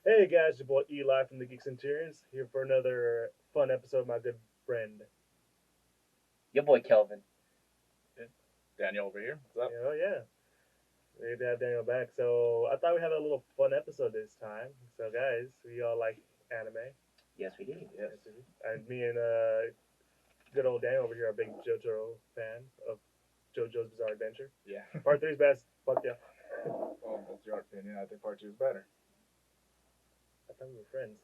Hey guys, your boy Eli from the Geek Centurions here for another fun episode of my good friend. Your boy Kelvin. Daniel over here. What's up? Oh yeah, great to have Daniel back. So I thought we had a little fun episode this time. So guys, we all like anime. Yes, we do. Yes. And me and good old Daniel over here are a big JoJo fan of JoJo's Bizarre Adventure. Yeah. Part 3 is best. Fuck yeah. Well, that's your opinion. I think part 2 is better. I thought we were friends.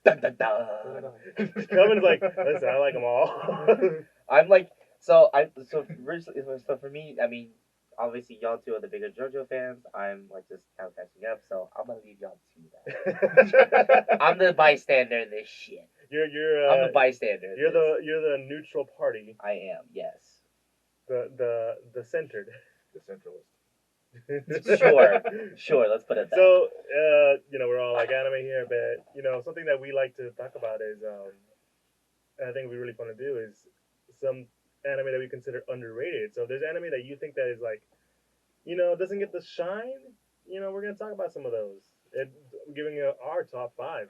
Dun, dun, dun. Kelvin's like, listen, I like them all. I'm like, so for me, I mean, obviously y'all two are the bigger JoJo fans. I'm like just kind of catching up, so I'm gonna leave y'all to that. I'm the bystander in this shit. I'm the bystander. You're the neutral party. I am. Yes. The centered. The centralist. Sure. Let's put it that. So, we're all like anime here, but something that we like to talk about is, and I think would be really fun to do is some anime that we consider underrated. So, if there's anime that you think that is like, doesn't get the shine. We're gonna talk about some of those. Giving you our top five.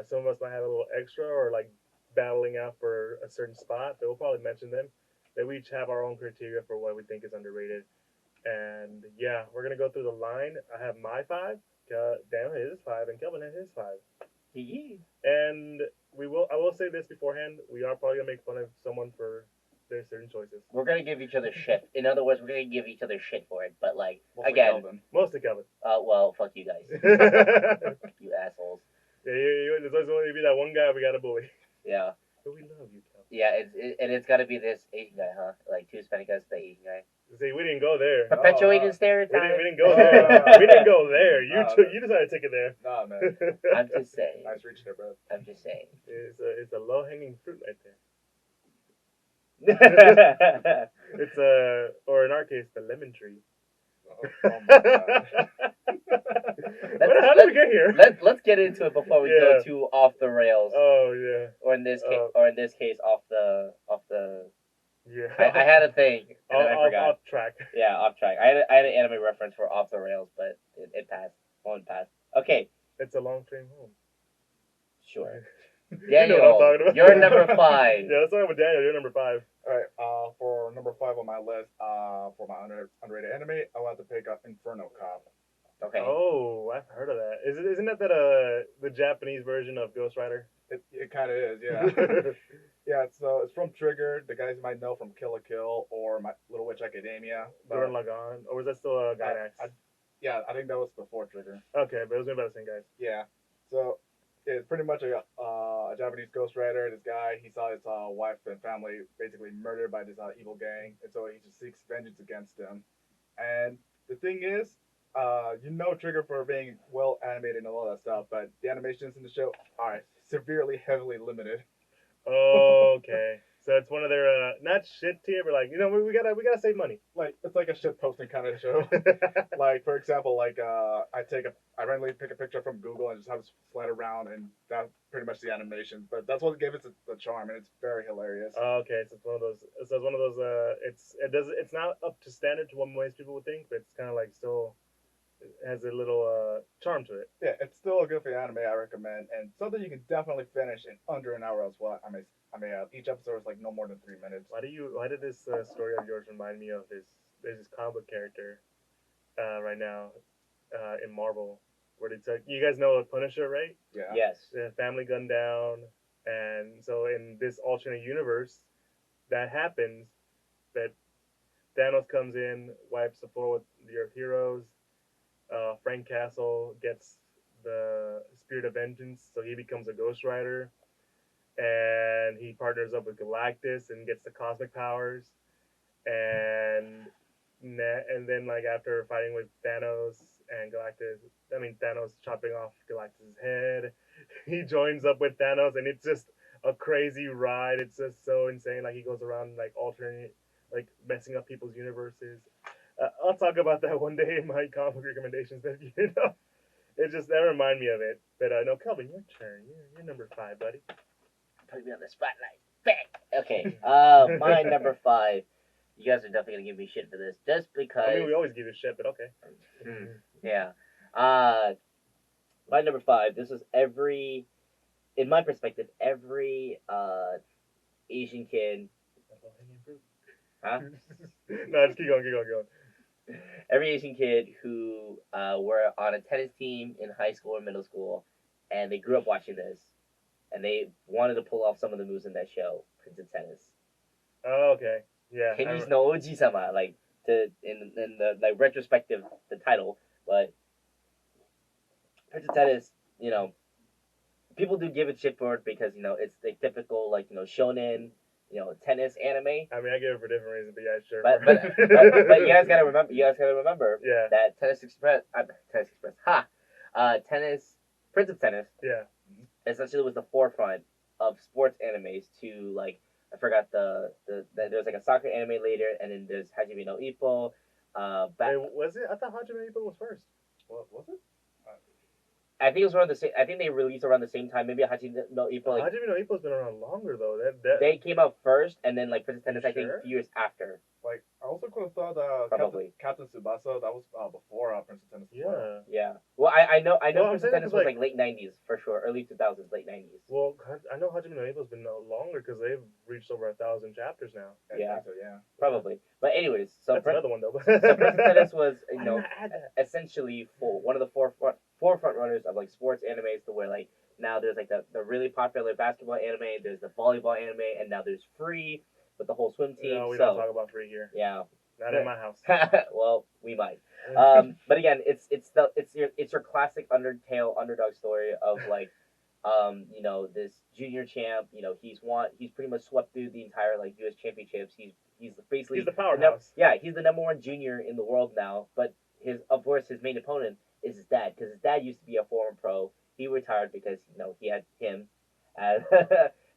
Some of us might have a little extra or like battling out for a certain spot, but we'll probably mention them. That we each have our own criteria for what we think is underrated. And yeah, we're gonna go through the line. I have my five. Dan has his five, and Kelvin has his five. Yeah. And I will say this beforehand. We are probably gonna make fun of someone for their certain choices. We're gonna give each other shit. In other words, we're gonna give each other shit for it. But like Mostly again, Kelvin. Mostly Kelvin. well, fuck you guys, Yeah, you assholes. there's always going to be that one guy we gotta bully. Yeah. But we love you, Kelvin. Yeah, it's got to be this Asian guy, huh? Like two Hispanic guys, the Asian guy. See, we didn't go there. Perpetuating We stereotype. didn't go there. We didn't go there. You decided to take it there. Nah, man. I'm just saying. Nice reach there, bro. I'm just saying. It's a low hanging fruit right there. Let's It's or in our case, the lemon tree. Oh my God. How did we get here? let's get into it before we go too off the rails, Oh yeah, or in this case, off the. yeah. I had a thing and then I forgot. Off track. Yeah, off track. I had an anime reference for off the rails, but it passed. One passed. Okay, It's a long train home. sure. You know what I'm talking about. You're number 5. Yeah, let's talk about Daniel. You're number 5. All right. For number 5 on my list, for my underrated anime, I want to pick up Inferno Cop. Okay. Oh, I've heard of that. Isn't that the Japanese version of Ghost Rider? It kind of is, yeah. Yeah. So it's from Trigger. The guys you might know from Kill la Kill or My Little Witch Academia. Gurren Lagann, or was that still a Gainax? Yeah, I think that was before Trigger. Okay, but it was made by the same guys. Yeah. So it's pretty much a Japanese Ghost Rider. This guy, he saw his wife and family basically murdered by this evil gang, and so he just seeks vengeance against them. And the thing is, Trigger for being well animated and all that stuff, but the animations in the show are severely, heavily limited. Okay. So it's one of their not shit tier, but like we gotta save money. Like it's like a shit posting kind of show. Like for example, like I randomly pick a picture from Google and just have it slide around, and that's pretty much the animation. But that's what gave it the charm, and it's very hilarious. Okay, so it's one of those. So it's one of those. It's not up to standard to what most people would think, but it's kind of like still has a little charm to it. Yeah, it's still a good for anime. I recommend, and something you can definitely finish in under an hour as well. I mean, each episode is like no more than 3 minutes. Why did this story of yours remind me of this? There's this comic book character right now in Marvel where they took. You guys know Punisher, right? Yeah. Yes. The family gunned down, and so in this alternate universe, that happens. That Thanos comes in, wipes the floor with your heroes. Frank Castle gets the Spirit of Vengeance, so he becomes a Ghost Rider, and he partners up with Galactus and gets the cosmic powers, and then like after fighting with Thanos and Galactus, Thanos chopping off Galactus's head, he joins up with Thanos, and it's just a crazy ride. It's just so insane. Like he goes around like alternate, like messing up people's universes. I'll talk about that one day in my comic book recommendations. But that remind me of it. But no, Kelvin, your turn. You're number 5, buddy. Put me on the spotlight. Bang. Okay. My number 5. You guys are definitely gonna give me shit for this, just because. We always give you shit, but okay. Yeah. My number 5. This was in my perspective, every Asian kid, huh? No, just keep going, keep going, keep going. Every Asian kid who were on a tennis team in high school or middle school, and they grew up watching this, and they wanted to pull off some of the moves in that show, Prince of Tennis. Oh, okay. Yeah. Tennis no Oji-sama, like in the like retrospective the title, but Prince of Tennis, people do give it shit for it because it's the typical like shonen, tennis anime. I mean, I give it for different reasons, but yeah, sure. But you guys gotta remember Yeah. that Tennis Prince of Tennis Yeah. essentially was the forefront of sports animes to like I forgot there's like a soccer anime later, and then there's Hajime no Ippo. Was it? I thought Hajime Ippo was first. What was it? I think it was around the same. I think they released around the same time. Maybe Hajime no Ippo. Like, Hajime no Ippo's been around longer though. They came out first, and then like Prince of Tennis, I think Sure? a few years after. Like, I also could have thought Probably. Captain Tsubasa, that was before Prince of Tennis. Yeah. Yeah. Well, I know Well, I'm Prince of saying Tennis it's was like- like late '90s for sure, early 2000s, late '90s. Well, I know Hajime no Ippo's been longer because they've reached over 1,000 chapters now. Yeah. So, yeah. Probably. But anyways, so That's another one though. so Prince of Tennis was Why not add that? essentially one of the forefront runners of like sports animes to where like now there's like the really popular basketball anime, there's the volleyball anime, and now there's Free with the whole swim team. No, we so don't talk about free here. yeah. Not in my house. Well, we might. But again, it's your classic Undertale underdog story of like, this junior champ. He's pretty much swept through the entire like U.S. championships. He's basically He's the powerhouse. he's the number 1 junior in the world now. But his main opponent is his dad, because his dad used to be a former pro. He retired because he had him,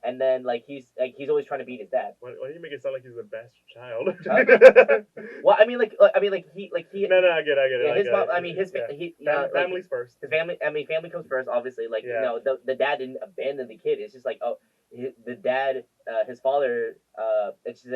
and then like he's always trying to beat his dad. Why do you make it sound like he's the best child? Well, I mean he No, I get it. Yeah, his mom. it. I mean, Family's first. his family. I mean, family comes first, obviously. Like Yeah. the dad didn't abandon the kid. It's just like the dad, his father, it's just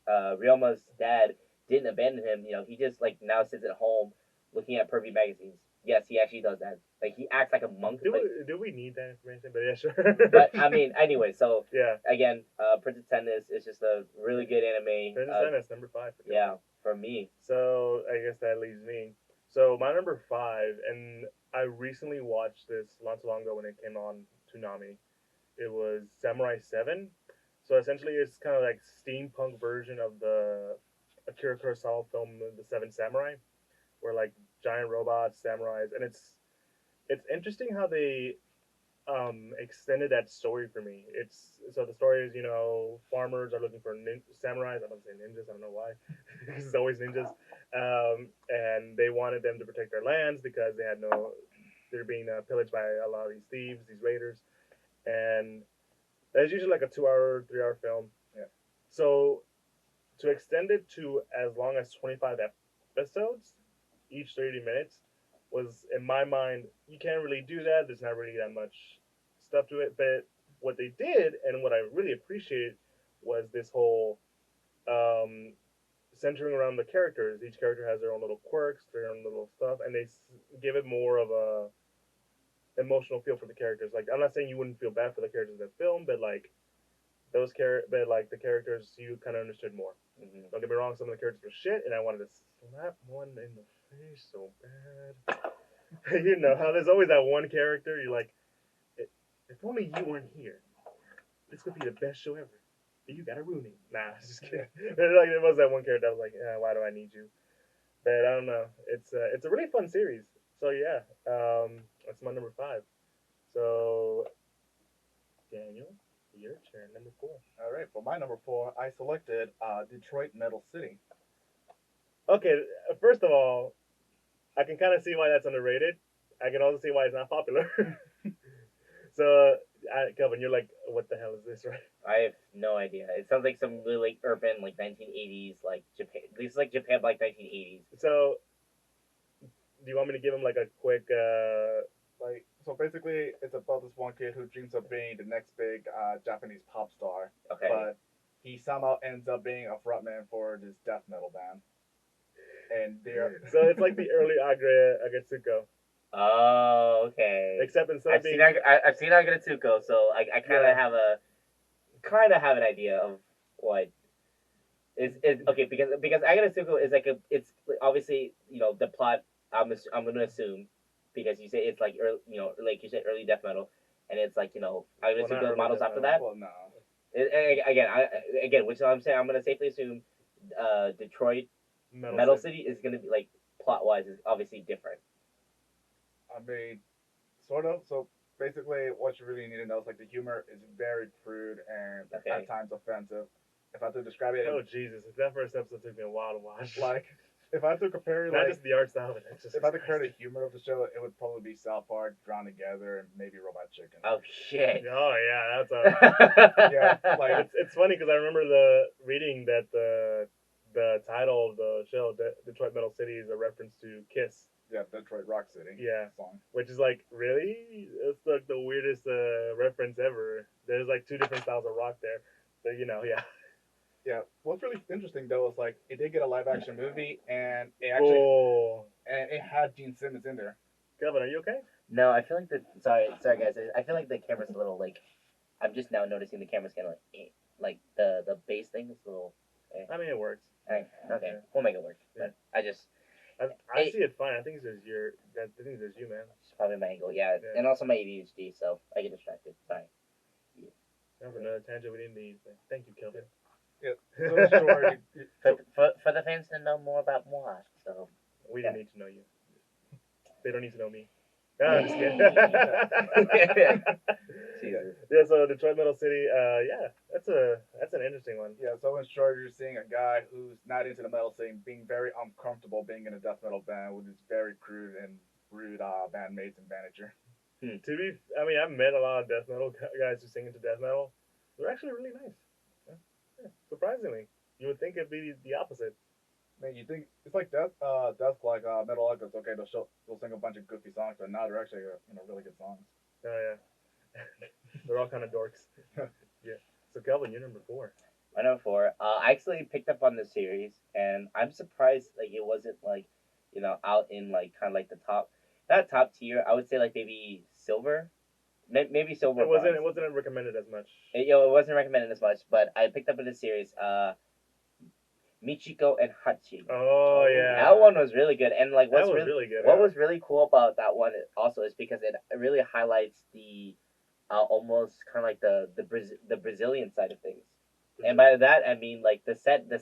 Ryoma's dad didn't abandon him. He just like now sits at home looking at pervy magazines. Yes, he actually does that. Like he acts like a monk. Do we need that information? But yeah, sure. But I mean, anyway. So yeah, again, Prince of Tennis is just a really good anime. Prince of Tennis number 5. Yeah, for me. So I guess that leaves me. So my number 5, and I recently watched this not too long ago when it came on Toonami. It was Samurai 7. So essentially, it's kind of like steampunk version of the Akira Kurosawa film, The Seven Samurai, where like giant robots, samurais, and it's interesting how they extended that story for me. So the story is farmers are looking for samurais. I'm gonna say ninjas. I don't know why. It's always ninjas, and they wanted them to protect their lands because they're being pillaged by a lot of these thieves, these raiders, and that's usually like a 2-hour, 3-hour film. Yeah. So to extend it to as long as 25 episodes, each 30 minutes, was, in my mind, you can't really do that. There's not really that much stuff to it. But what they did, and what I really appreciated, was this whole centering around the characters. Each character has their own little quirks, their own little stuff, and they give it more of a emotional feel for the characters. Like, I'm not saying you wouldn't feel bad for the characters in the film, but like the characters you kind of understood more. Mm-hmm. Don't get me wrong, some of the characters were shit, and I wanted to slap one in the face so bad. How there's always that one character you're like, if only you weren't here, this could be the best show ever. But you gotta ruin it. Nah, just kidding. Like, there was that one character that was like, why do I need you? But I don't know. It's a really fun series. So yeah, that's my number 5. So Daniel, your turn, number 4. All right, for my number 4, I selected Detroit Metal City. Okay, first of all, I can kind of see why that's underrated. I can also see why it's not popular. So, Kelvin, you're like, what the hell is this, right? I have no idea. It sounds like some really like urban, like 1980s, like Japan. This is like Japan, like 1980s. So, do you want me to give him like a quick? So basically, it's about this one kid who dreams of being the next big Japanese pop star, Okay. but he somehow ends up being a frontman for this death metal band. And they're So it's like the early Agretsuko. Oh, okay. Except instead I've of being seen I've seen Agretsuko, so I kind of Yeah. have an idea of what is okay because Agretsuko is like it's obviously the plot. I'm gonna assume because you say it's like early, like you said early death metal, and it's like not Agretsuko early models death after metal. that. Well, no. Again, which I'm saying I'm gonna safely assume Detroit Metal City is gonna be like plot wise is obviously different. I mean, sort of. So basically, what you really need to know is like the humor is very crude and Okay. at times offensive. If I had to describe it, Oh Jesus! That first episode took me a while to watch. like if I had to compare not like just the art style, but just if I had to compare the humor of the show, it would probably be South Park, Drawn Together, and maybe Robot Chicken. Oh shit. Oh yeah, that's a Yeah, like it's funny because I remember the reading that the title of the show, Detroit Metal City, is a reference to Kiss. yeah, Detroit Rock City. Yeah. Song. Which is like really, it's like the weirdest reference ever. There's like two different styles of rock there, so yeah. Yeah. What's really interesting though is like it did get a live action movie and it actually Oh, and it had Gene Simmons in there. Kevin, are you okay? No, I feel like sorry guys. I feel like the camera's a little like. I'm just now noticing the camera's kind of like the base thing is a little. I mean, it works. Okay, Yeah. we'll make it work. Yeah. But I just I see it fine. I think it's just I think it's just you, man. it's probably my angle, yeah, Yeah. and also my ADHD, so I get distracted. Sorry. Time for another tangent we didn't need. But thank you, Kelvin. Yeah. So in short, For the fans to know more about moi, so We Yeah. don't need to know you. They don't need to know me. Ah, I'm just kidding. Jesus. Yeah, so Detroit Metal City, yeah, that's an interesting one. yeah, so in short, you're seeing a guy who's not into the metal scene being very uncomfortable being in a death metal band with his very crude and rude bandmates and manager. I mean, I've met a lot of death metal guys who sing into death metal. They're actually really nice. Yeah, surprisingly, you would think it'd be the opposite. Man, you think it's like death like metal icons. Okay, they'll sing a bunch of goofy songs, but now they're actually really good songs. Oh yeah, they're all kind of dorks. Yeah. So Kelvin, you're number 4. My number 4. I actually picked up on this series, and I'm surprised like it wasn't like out in like kind of like the top, not top tier. I would say like maybe silver, maybe silver. It wasn't. bronze. It wasn't recommended as much. It wasn't recommended as much, but I picked up in the series. Michiko and Hachi. Oh yeah. That one was really good, and like That was really good. what was really cool about that one also is because it really highlights the almost kind of like the Brazilian side of things, and by that I mean like the setting, the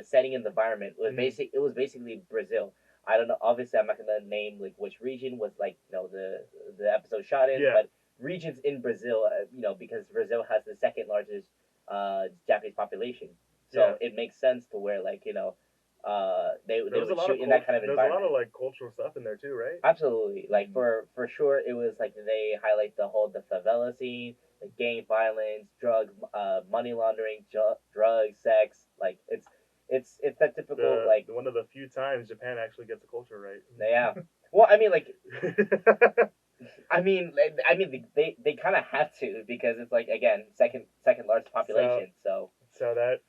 setting and the environment was it was basically Brazil. I don't know. Obviously, I'm not gonna name like which region was like the episode shot in, Yeah. but regions in Brazil, because Brazil has the second largest Japanese population. So Yeah. it makes sense to where like they There was a would lot shoot of in that kind of There's a lot environment. of like cultural stuff in there too, right? Absolutely, like for sure, it was like they highlight the favela scene, the gang violence, money laundering, drugs, sex. Like it's that typical like one of the few times Japan actually gets the culture right. yeah. Well, I mean like I mean they kind of have to because it's like again second largest population. So that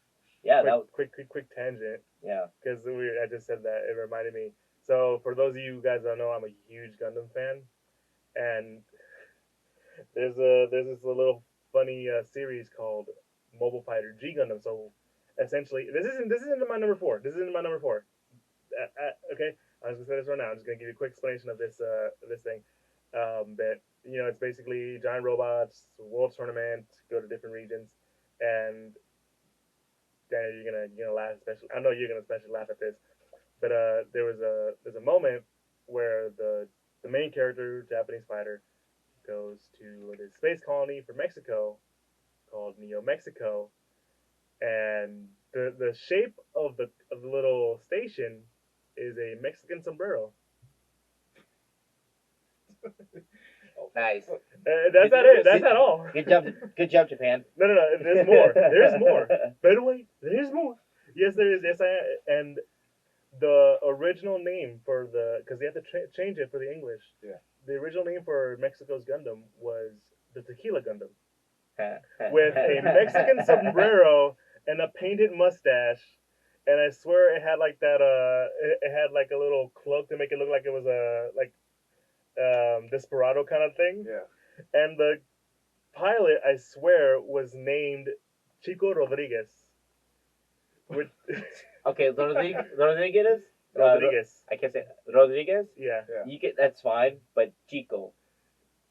yeah, that was quick tangent. yeah. Because I just said that, it reminded me. So for those of you guys that don't know, I'm a huge Gundam fan, and there's this little funny series called Mobile Fighter G Gundam. So essentially, this isn't my number 4. This isn't my number 4. Okay, I'm just gonna say this right now. I'm just gonna give you a quick explanation of this thing. That it's basically giant robots, world tournament, go to different regions, and Daniel, you're gonna laugh especially. I know you're gonna especially laugh at this, but there's a moment where the main character, Japanese fighter, goes to this space colony for Mexico called Neo Mexico, and the shape of the little station is a Mexican sombrero. Nice. That's not it. That's not all. Good job, Japan. No. There's more. There's more. By the way, there's more. Yes, there is. Yes, and the original name for because they have to change it for the English. Yeah. The original name for Mexico's Gundam was the Tequila Gundam, with a Mexican sombrero and a painted mustache, and I swear it had like that. It had like a little cloak to make it look like it was a like desperado kind of thing. Yeah. And the pilot, I swear, was named Chico Rodriguez. With Okay, Rodriguez. Rodriguez. I can't say Rodriguez. Yeah. Yeah. You get that's fine, but Chico.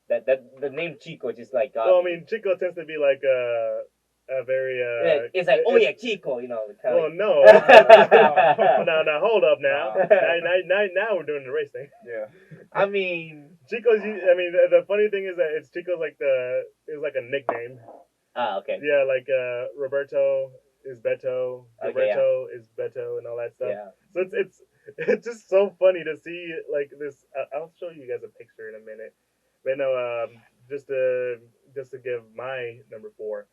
That the name Chico just like got Well, I me. mean, Chico tends to be like a very It's like, oh yeah, Chico, you know. Kind Well, of no. Now, hold up now. Now we're doing the race thing. Yeah. I mean, Chico's. I mean, the funny thing is that it's Chico's like is like a nickname. okay. Yeah, like Roberto is Beto, Okay, yeah. Roberto is Beto, and all that stuff. Yeah. So it's just so funny to see like this. I'll show you guys a picture in a minute. But no, just to give my number 4.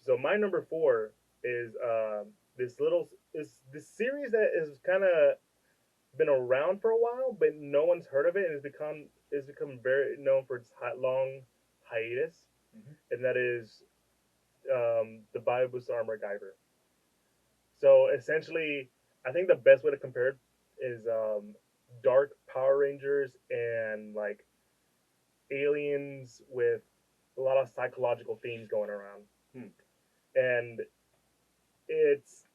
So my number 4 is this series that is kind of been around for a while, but no one's heard of it, and it's become very known for its long hiatus, and that is the Biobusa Armor Guyver. So essentially, I think the best way to compare it is Dark Power Rangers and like aliens with a lot of psychological themes going around. And it's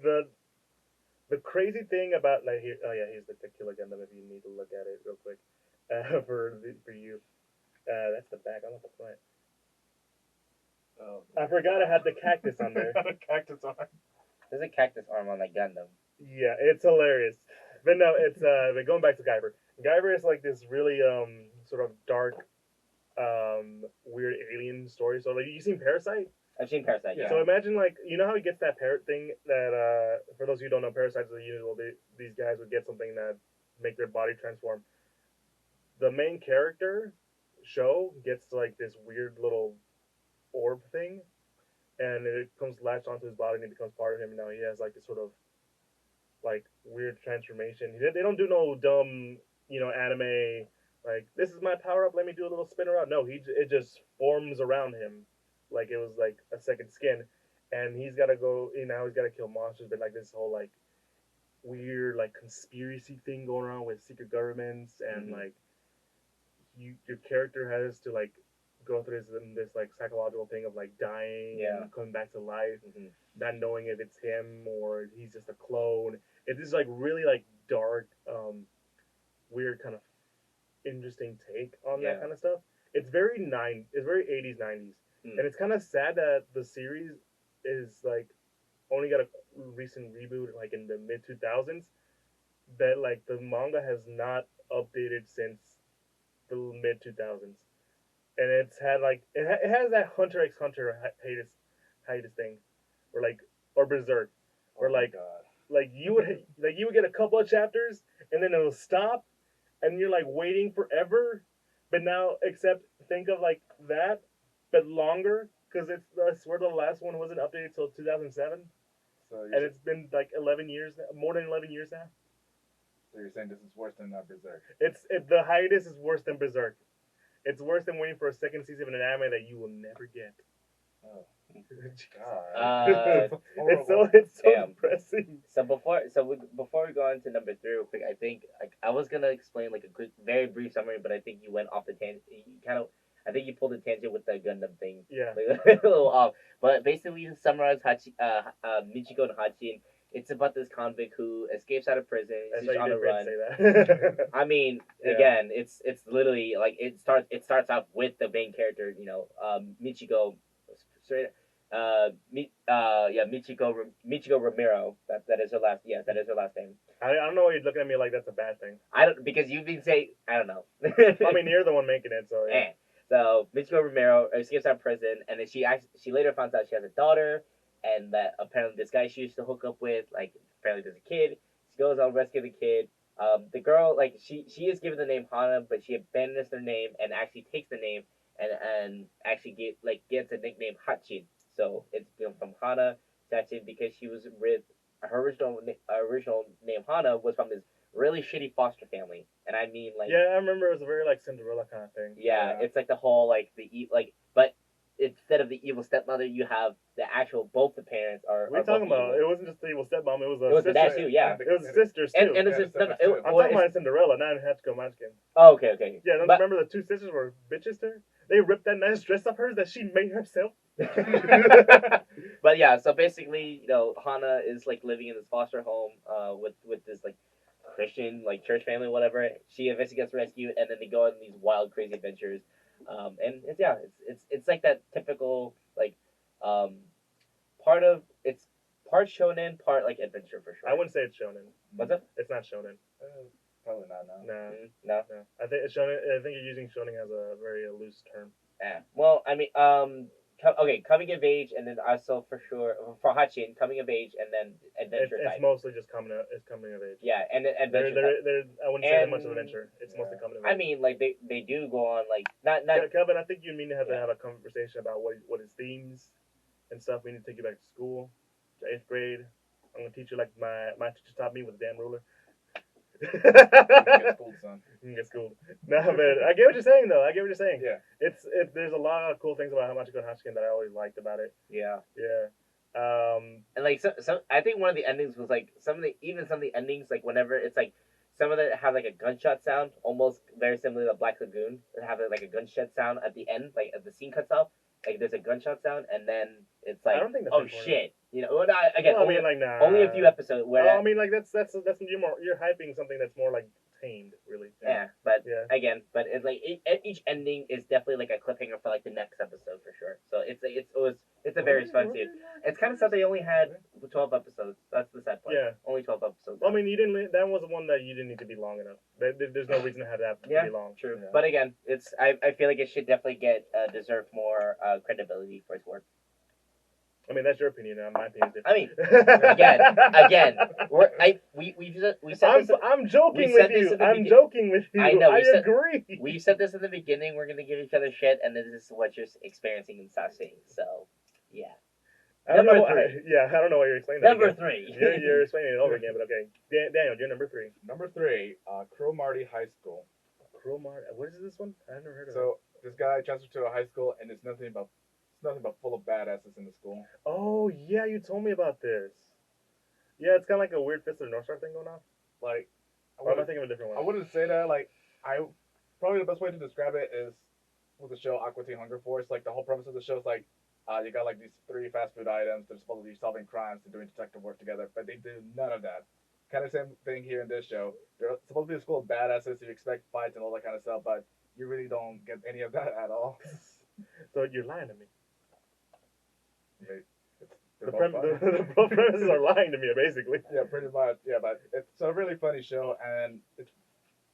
the crazy thing about like here's the Killer Gundam if you need to look at it real quick for you. That's the back. I want the front. Oh. I forgot I had the cactus on there. Cactus arm. There's a cactus arm on that Gundam. Yeah, it's hilarious. But no, it's but going back to Guyver. Guyver is like this really sort of dark, weird alien story. So like you seen Parasite? I've seen Parasite. Yeah. So imagine like you know how he gets that parrot thing that for those of you who don't know, parasites are usual. These guys would get something that make their body transform. The main character show gets like this weird little orb thing, and it comes latched onto his body and it becomes part of him. And now he has like this sort of like weird transformation. They don't do no dumb anime like this is my power up. Let me do a little spin around. No, it just forms around him like it was like a second skin, and he's got to go. Now he's got to kill monsters, but like this whole like weird like conspiracy thing going on with secret governments, and like your character has to like go through this like psychological thing of like dying and coming back to life, not knowing if it's him or he's just a clone. It's this like really like dark, weird kind of interesting take on that kind of stuff. It's very 80s 90s, and it's kind of sad that the series is like only got a recent reboot like in the mid 2000s. That like the manga has not updated since the mid 2000s, and it's had like it has that Hunter x Hunter hiatus thing, or Berserk, where like you would get a couple of chapters and then it'll stop, and you're like waiting forever. But now, except think of like that, but longer, because I swear the last one wasn't updated till 2007, and it's been like 11 years, more than 11 years now. So you're saying this is worse than Berserk? The hiatus is worse than Berserk. It's worse than waiting for a second season of an anime that you will never get. Oh. God. It's so depressing. So before we go on to number 3 real quick, I think like I was gonna explain like a quick, very brief summary, but I think you went off the tangent. I think you pulled a tangent with the Gundam thing. Yeah. Like, a little off. But basically, to summarize Michiko and Hachin, it's about this convict who escapes out of prison. He's on a run. Say that. I mean, again, it's literally like it starts off with the main character, Michiko, Michiko Ramiro. That is her last. Yeah, that is her last name. I don't know why you're looking at me like that's a bad thing. I don't, because you've been saying, I don't know. I mean, you're the one making it, so yeah. So Michiko Romero escapes out of prison, and then she later finds out she has a daughter, and that apparently this guy she used to hook up with, like, apparently there's a kid. She goes on rescue the kid. The girl, like, she is given the name Hana, but she abandons her name and actually takes the name and actually gets a nickname Hachin. So it's from Hana to Hachin because she was with her original name Hana was from this really shitty foster family, and I mean like I remember it was a very like Cinderella kind of thing. Yeah, it's like the whole like but instead of the evil stepmother, you have the actual both the parents are. We're talking about it wasn't just the evil stepmom. It was It was the dad sister. too, yeah. It was sisters too. And it's Yeah, just, the no, sisters too. I'm talking about Cinderella, not in Hatchko Munchkin. Oh, okay. Yeah, don't But- you remember the two sisters were bitches to her? They ripped that nice dress of hers that she made herself. But yeah, so basically, Hana is like living in this foster home with this like Christian like church family, whatever. She eventually gets rescued, and then they go on these wild, crazy adventures. And it's like that typical like it's part shonen, part like adventure for sure. I wouldn't say it's shonen. What's up? It's not shonen. Probably not now. No. I think it's shonen. I think you're using shonen as a very loose term. Yeah. Well, I mean, coming of age, and then also for sure for Hachin, coming of age, and then adventure It's type. mostly just coming of age. Yeah, and then adventure. I wouldn't say And- much of adventure. It's mostly coming of age. I mean, like they do go on like not Kelvin, I think you mean to have a conversation about what is themes and stuff. We need to take you back to school, to 8th grade. I'm gonna teach you like my teacher taught me with a damn ruler. You can get schooled, son. You can get schooled. No, but I get what you're saying though. Yeah. There's a lot of cool things about Hamachiko Hachkin that I always liked about it. yeah. Yeah. And like so I think one of the endings was like some of the endings like whenever it's like some of them have like a gunshot sound, almost very similar to Black Lagoon. They have like a gunshot sound at the end, like as the scene cuts off. Like there's a gunshot sound, and then it's like, I don't think that's oh important. shit, well, again, Well, I only, mean, like, nah. only a few episodes. Where I mean, like that's you're hyping something that's more like tamed, really. yeah, but Yeah. again, but it's like each ending is definitely like a cliffhanger for like the next episode for sure. So it's a very fun series. It's kind of sad they only had 12 episodes. That's the sad part. Yeah. Only 12 episodes. Well, I mean, you didn't. That was the one that you didn't need to be long enough. There's no reason to have that to Yeah, be long. true. Yeah. But again, I feel like it should definitely deserve more credibility for its work. I mean, that's your opinion. My opinion is I mean, different. again, we said this. I'm joking we with said this you. in the I'm begin- joking with you. I know, I we said- agree. We said this in the beginning. We're gonna give each other shit, and this is what you're experiencing and seeing. So, yeah. I don't Number know. three. I don't know why you're explaining that. Number again. 3. You're explaining it over again, but okay. Daniel, you're number 3. Number 3, Crow Marty High School. Crowmar. What is this one? I've never heard of it. So this guy transferred to a high school, and it's nothing but full of badasses in the school. Oh yeah, you told me about this. Yeah, it's kind of like a weird Fist of the North Star thing going on. Like, Or am I thinking of a different I one? wouldn't say that. Like, probably the best way to describe it is with the show Aqua Teen Hunger Force. Like, the whole premise of the show is like, you got like these 3 fast food items. They're supposed to be solving crimes. They're doing detective work together, but they do none of that. Kind of same thing here in this show. They're supposed to be a school of badasses. You expect fights and all that kind of stuff, but you really don't get any of that at all. So you're lying to me. It's- The, they're prem- both the, fun. the both premises are lying to me, basically. Yeah, pretty much. Yeah, but it's a really funny show, and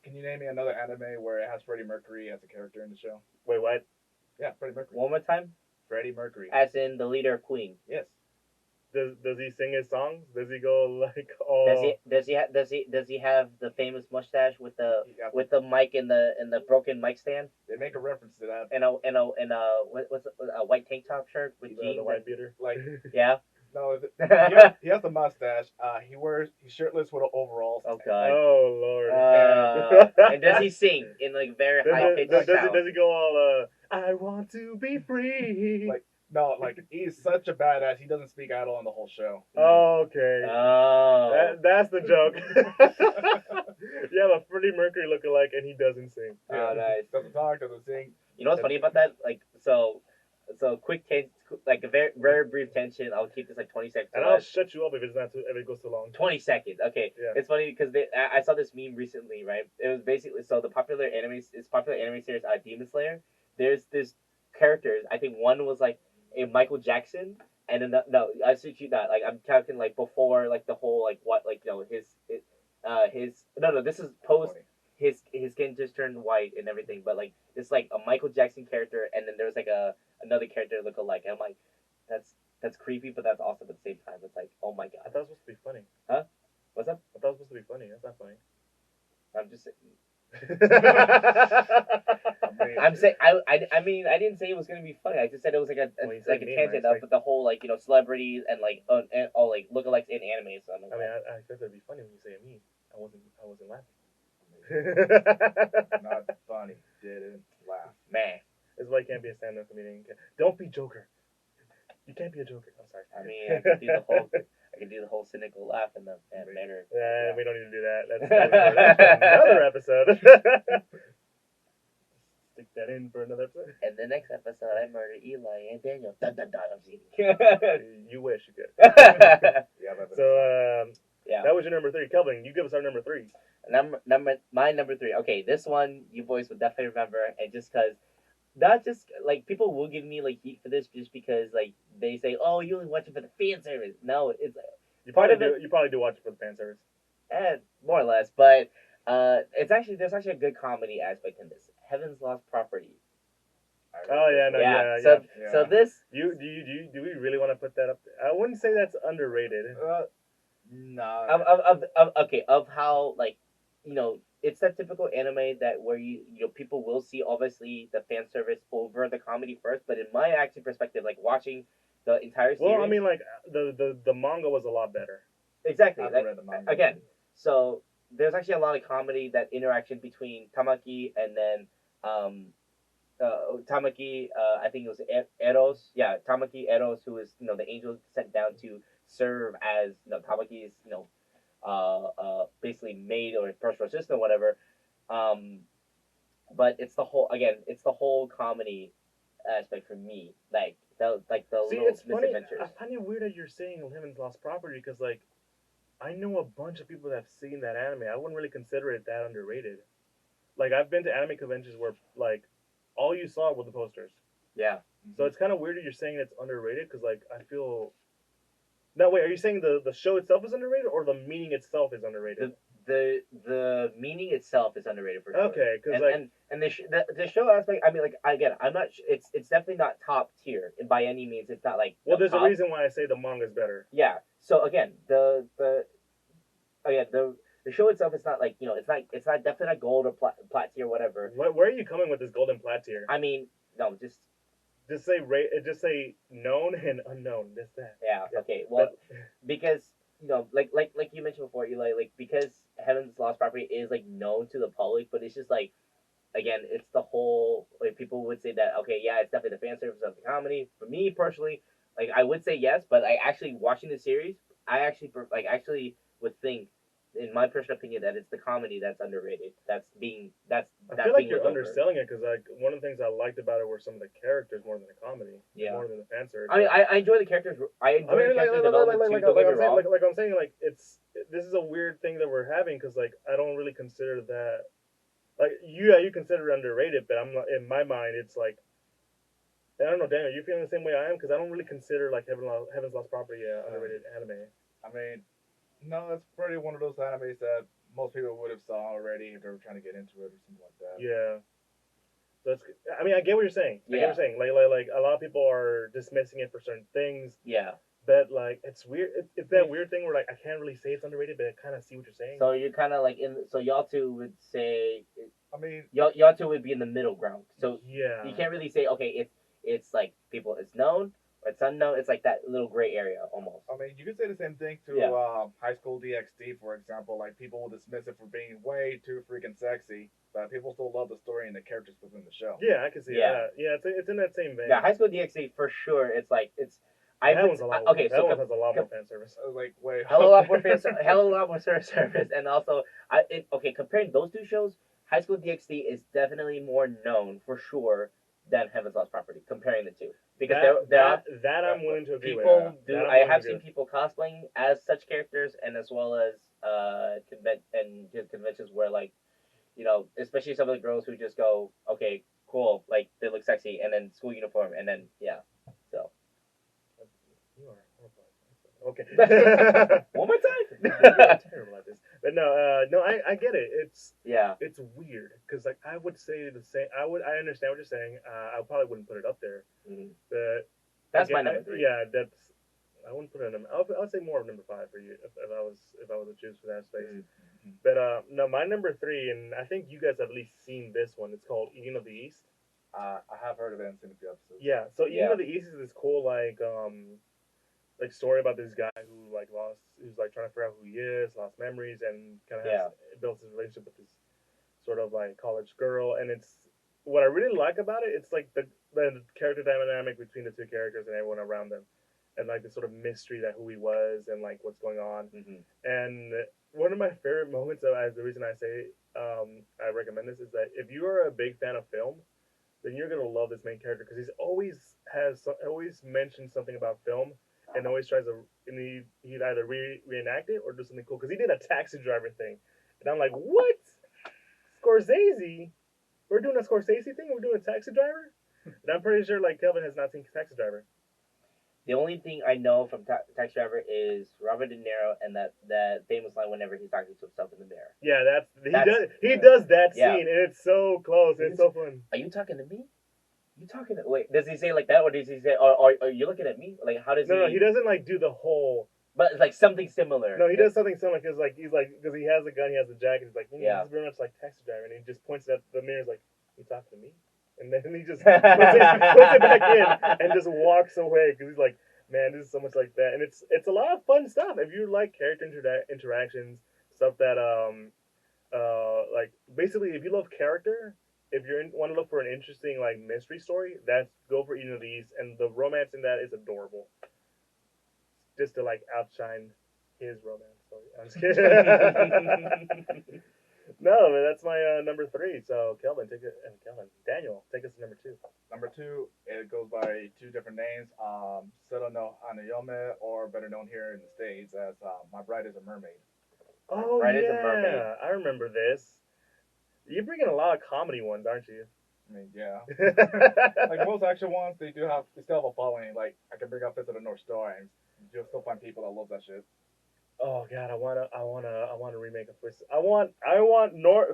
can you name me another anime where it has Freddie Mercury as a character in the show? Wait, what? Yeah, Freddie Mercury. One more time, Freddie Mercury. as in the leader of Queen. Yes. Does he sing his songs? Does he go like all? Does he have the famous mustache with the Yeah, mic and the broken mic stand they make a reference to that. and what's a white tank top shirt with the jeans? white beater? Like, Yeah. no, Oh he has the mustache. He's shirtless with overalls. God. Oh lord. And does he sing in like very high pitched does sound? he go all I want to be free? Like, no, like he's such a badass. He doesn't speak at all in the whole show. Okay. Oh. That's the joke. You have a Freddie Mercury lookalike and he doesn't sing. Oh, nice. Doesn't talk, doesn't sing. You know what's funny about that? Like, so quick like a very very brief tension. I'll keep this like 20 seconds. And I'll shut you up if it goes too long. 20 seconds. Okay. Yeah. It's funny because I saw this meme recently, right? It was basically the popular anime series Demon Slayer. There's this characters. I think one was like a Michael Jackson, and then no, I should you not like I'm counting like before like the whole like what like his no this is post his skin just turned white and everything, but like it's like a Michael Jackson character, and then there was like another character look alike, and I'm like that's creepy, but that's awesome at the same time. It's like, oh my I god. thought it was supposed to be funny. Huh? What's up? I thought it was supposed to be funny. That's not funny. I'm just mean, I'm saying I mean I didn't say it was gonna be funny. I just said it was like Well, you like said a meme, tangent right? of the whole like celebrities and like and all like lookalikes in anime. So I'm like, I mean, I expect it to be funny when you say me. I wasn't laughing. not funny. Didn't laugh. man. It's why you can't be a stand-up comedian. Don't be Joker. You can't be a Joker. I'm sorry. I mean, I can do the whole cynical laugh and the better. Yeah, we don't need to do that. That's for another episode. Stick that in for another episode. And the next episode, I murder Eli and Daniel. Dun, dun, dun, I'm just kidding. You wish you could. Yeah, but So, yeah. that was your number 3. Kelvin, you give us our number 3. My number 3. Okay, this one you boys would definitely remember, and just because, not just like people will give me like heat for this just because like they say, oh, you only watch it for the fan service. No, it's You Part probably of do. You probably do watch it for the fan service. more or less, but there's actually a good comedy aspect in this. Heaven's Lost Property. Oh yeah, no, yeah. So this Do we really want to put that up there? I wouldn't say that's underrated. No. of how like, you know, it's that typical anime that where you know people will see obviously the fan service over the comedy first, but in my actual perspective, like watching the entire series. Well, I mean, like the manga was a lot better. Exactly. I haven't Like, read the manga. again, so there's actually a lot of comedy, that interaction between Tamaki and then Tamaki, I think it was Eros. Yeah, Tamaki Eros, who is, you know, the angel sent down to serve as, you know, Tamaki's, you know, basically maid or personal assistant or whatever. But it's the whole comedy aspect for me. Like the See, little it's funny. misadventures. I find it weird that you're saying Heaven's Lost Property because, like, I know a bunch of people that have seen that anime. I wouldn't really consider it that underrated. Like, I've been to anime conventions where, like, all you saw were the posters. Yeah. So it's kind of weird that you're saying it's underrated because, like, I feel. No, wait. Are you saying the show itself is underrated or the meaning itself is underrated? The meaning itself is underrated for sure. Okay, because and the show aspect. I mean, like, again, I'm not. It's definitely not top tier by any means. It's not like. Well, there's top. a reason why I say the manga is better. Yeah. So again, the show itself is not like, you know, it's not definitely not gold or plat tier or whatever. Where are you coming with this golden plat tier? I mean, no, just say known and unknown. That's that. yeah. Okay. Well, because, you know, like you mentioned before, Eli, like, because Heaven's Lost Property is like known to the public, but it's just like, again, it's the whole, like, people would say that, okay, yeah, it's definitely the fan service of the comedy. For me personally, like, I would say yes, but I actually watching the series, I actually would think, in my personal opinion, that it's the comedy that's underrated. I feel like you're underselling it because, like, one of the things I liked about it were some of the characters more than the comedy. Yeah. More than the fan service. I mean, I enjoy the characters. I enjoy the character development too. Don't get me wrong. Like I'm saying, like, this is a weird thing that we're having because, like, I don't really consider that. Like, you consider it underrated, but I'm not, in my mind, it's like, I don't know, Daniel, you feeling the same way I am? Because I don't really consider, like, Heaven's Lost Property underrated anime. I mean, no, it's pretty one of those animes that most people would have saw already if they were trying to get into it or something like that. Yeah. So it's, I mean, I get what you're saying. I get what you're saying. Like a lot of people are dismissing it for certain things. Yeah. But, like, it's weird. It's that weird thing where, like, I can't really say it's underrated, but I kind of see what you're saying. So you're kind of like so y'all two would say. I mean, y'all two would be in the middle ground. So yeah, you can't really say, okay, it's like people, it's known or it's unknown. It's like that little gray area almost. I mean, you could say the same thing to High School DxD, for example. Like, people will dismiss it for being way too freaking sexy, but people still love the story and the characters within the show. Yeah, I can see that. Yeah, it's in that same vein. Yeah, High School DxD for sure. It's like it's. That one has a lot more fan service. I was like, wait, hell of a lot more service, and also comparing those two shows, High School DxD is definitely more known for sure than Heaven's Lost Property. Comparing the two, because that I'm willing to agree with. I have seen people cosplaying as such characters, and as well as conventions where, like, you know, especially some of the girls who just go, okay, cool, like, they look sexy, and then school uniform, and then so. You are horrible. Okay. One more time. You're terrible at this. But no, I get it. It's weird because, like, I would say the same. I understand what you're saying. I probably wouldn't put it up there. Mm-hmm. But that's my number 3. Yeah, I wouldn't put it in. I'll say more of number 5 for you if I was to choose for that space. Mm-hmm. But no, my number 3, and I think you guys have at least seen this one. It's called Eden of the East. I have heard of it and seen a few episodes. Yeah, so Eden of the East is this cool like story about this guy who's like trying to figure out who he is, lost memories, and kind of builds his relationship with this sort of like college girl, and it's what I really like about it, it's like the character dynamic between the two characters and everyone around them, and like the sort of mystery that who he was and like what's going on. Mm-hmm. And one of my favorite moments, the reason I say I recommend this is that if you are a big fan of film, then you're gonna love this main character because always mentions something about film and always tries to and he'd either reenact it or do something cool because he did a taxi driver thing, and I'm like, what? Scorsese? We're doing a Scorsese thing? We're doing a taxi driver? And I'm pretty sure like Kelvin has not seen Taxi Driver. The only thing I know from Taxi Driver is Robert De Niro and that famous line whenever he's talking to himself in the mirror. Yeah, he does that Yeah. scene, and it's so close. It's so fun. Are you talking to me? You talking to wait? Does he say like that, or does he say, "Are you looking at me"? Like how does he? No, he doesn't like do the whole. But it's like something similar. No, he does something similar because because he has the gun, he has the jacket. He's like, Yeah. He's very much like Taxi Driver, and he just points at the mirror. He's like, "You talking to me?" And then he just puts it back in and just walks away because he's like, "Man, this is so much like that." And it's a lot of fun stuff if you like character interactions, stuff that like basically if you love character. If you want to look for an interesting like mystery story, go for either of these, and the romance in that is adorable. Just to like outshine his romance story. I'm just kidding. No, man, that's my number 3. So Daniel, take us to number 2. Number 2, it goes by 2 different names. Seto no Hanayome, or better known here in the States as My Bride is a Mermaid. Oh Bride yeah, is a Mermaid. I remember this. You're bringing a lot of comedy ones, aren't you? I mean, yeah. Like most action ones, they still have a following. Like I can bring up Fist of the North Star, and you'll still find people that love that shit. Oh god, I wanna remake a Fist. I want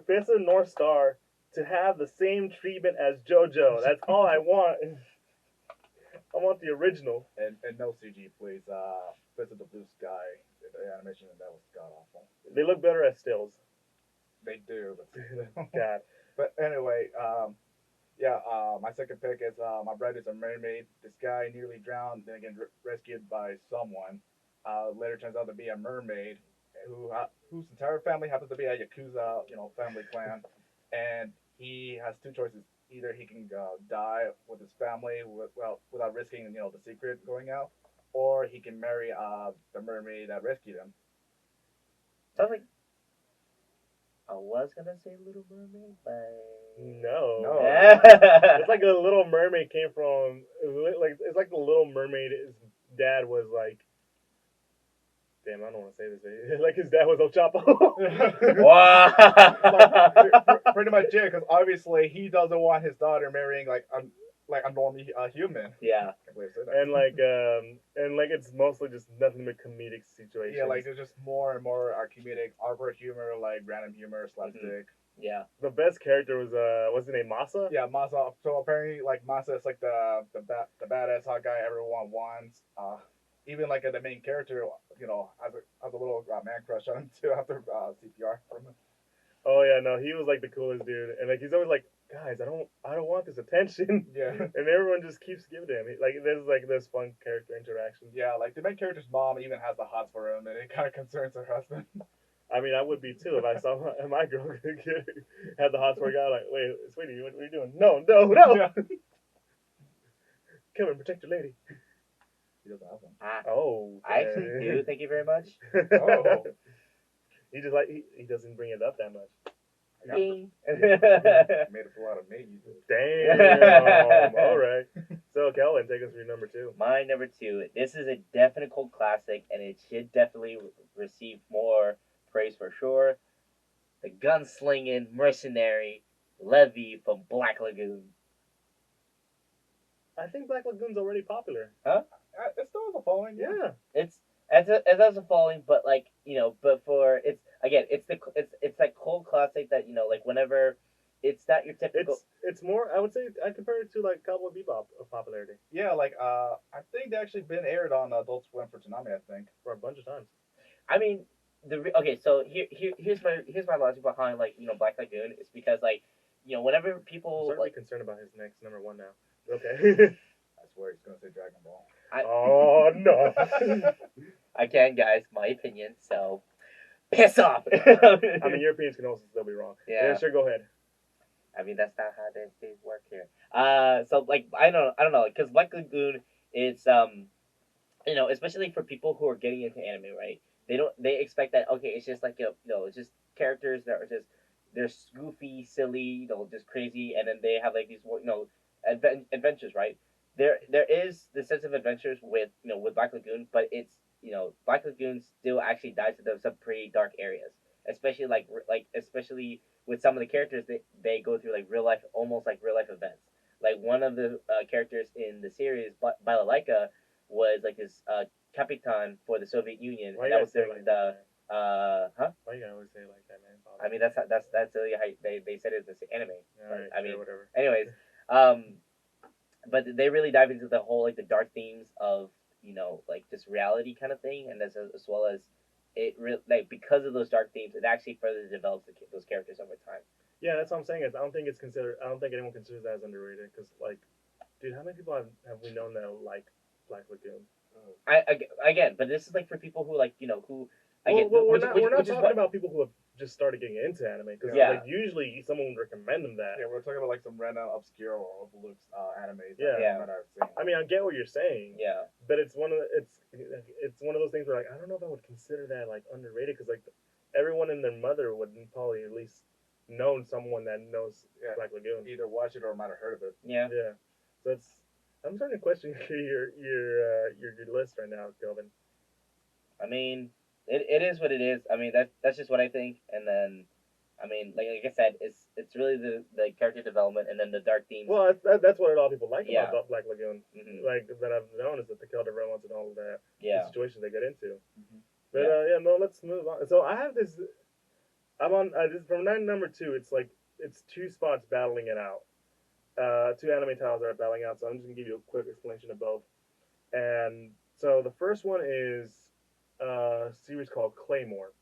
Fist of the North Star to have the same treatment as JoJo. That's all I want. I want the original. And no CG, please. Fist of the Blue Sky, the animation that was god awful. They look better as stills. They do, but God. But anyway, my second pick is My Bride is a Mermaid. This guy nearly drowned, then again rescued by someone. Later turns out to be a mermaid whose entire family happens to be a Yakuza, family clan, and he has 2 choices. Either he can die with his family, without risking, the secret going out, or he can marry the mermaid that rescued him. Sounds like I was gonna say Little Mermaid, but No. Yeah. It's like a Little Mermaid came from it's like the Little Mermaid. His dad was like, damn, I don't want to say this. Like his dad was El Chapo. Wow. Pretty much, yeah, because obviously he doesn't want his daughter marrying like a normal human. Yeah. I can't believe I said that. And like it's mostly just nothing but comedic situations. Yeah, like there's just more and more comedic, awkward humor, like random humor, slapstick. Yeah. The best character was what's his name, Masa? Yeah, Masa. So apparently, like Masa is like the badass hot guy everyone wants. Even like the main character, has a little man crush on him too after CPR from him. Oh yeah, no, he was like the coolest dude, and like he's always like, guys, I don't want this attention. Yeah. And everyone just keeps giving to him. Like there's fun character interaction. Yeah, like the main character's mom even has the hots for him, and it kind of concerns her husband. I mean, I would be too if I saw my girl had the hots for a guy. Like, wait, sweetie, what are you doing? No. Yeah. Come and protect your lady. He doesn't have one. Oh, I actually do. Thank you very much. Oh. He just like he doesn't bring it up that much. Ding. Made a fool out of me. Damn. All right. So Kelvin, take us through number 2. My number 2. This is a definite cult classic, and it should definitely receive more praise for sure. The gunslinging mercenary Levy from Black Lagoon. I think Black Lagoon's already popular. It still has a following. Yeah. It's as a following, but like but for it's like cult classic that like whenever it's not your typical. It's more. I would say I compare it to like Cowboy Bebop of popularity. Yeah, like I think they actually been aired on Adult Swim for Tsunami. I think For a bunch of times. I mean, so here's my logic behind like Black Lagoon is because like whenever people I'm like concerned about his next number 1 now. Okay. I swear he's gonna say Dragon Ball. Oh no. again, guys, my opinion. So piss off. I mean, your opinions can also still be wrong. Yeah. Sure, go ahead. I mean, that's not how they work here. So like I don't know, because Black Lagoon, it's especially for people who are getting into anime, right? They expect that okay, it's just like it's just characters that are just they're goofy, silly, just crazy, and then they have like these adventures, right? There is the sense of adventures with with Black Lagoon, but it's Black Lagoon still actually dives into some pretty dark areas, especially especially with some of the characters they go through like real life, almost like real life events. Like one of the characters in the series, Balalaika, was like this capitan for the Soviet Union, Why and you that gotta was say it during like the that, man? huh? Why you gotta always say it like that, man? I mean that's really how they said it in the anime. All But right, I sure, mean, whatever. anyways, um, but they really dive into the whole like the dark themes of like just reality kind of thing, and as well as like because of those dark themes, it actually further develops those characters over time. Yeah, that's what I'm saying. Is I don't think it's considered. I don't think anyone considers that as underrated. Because like, dude, how many people have we known that like Black Lagoon? Again, but this is like for people who like who Well, again, well, we're not which is talking what. about people who have just started getting into anime. Because Yeah. like usually someone would recommend them that. Yeah, we're talking about like some random obscure or overlooked animes. Yeah. That might not have seen. I mean, I get what you're saying. Yeah. But it's one of those things where like I don't know if I would consider that like underrated because like everyone and their mother would probably at least known someone that knows Black Lagoon. Either watch it or might have heard of it. Yeah. Yeah. So it's I'm starting to question your list right now, Kelvin. I mean, it is what it is. I mean, that's just what I think. And then, I mean, like I said, it's really the character development and then the dark themes. Well, that's what a lot of people like Yeah. about Black Lagoon. Mhm. Like that I've known is that the character development and all of that. Yeah. The situations they get into. Mhm. But Yeah. no, let's move on. So I have this. I'm on this from number 2. It's like it's two spots battling it out. Two anime titles that are battling out. So I'm just gonna give you a quick explanation of both. And so the first one is a series called Claymore.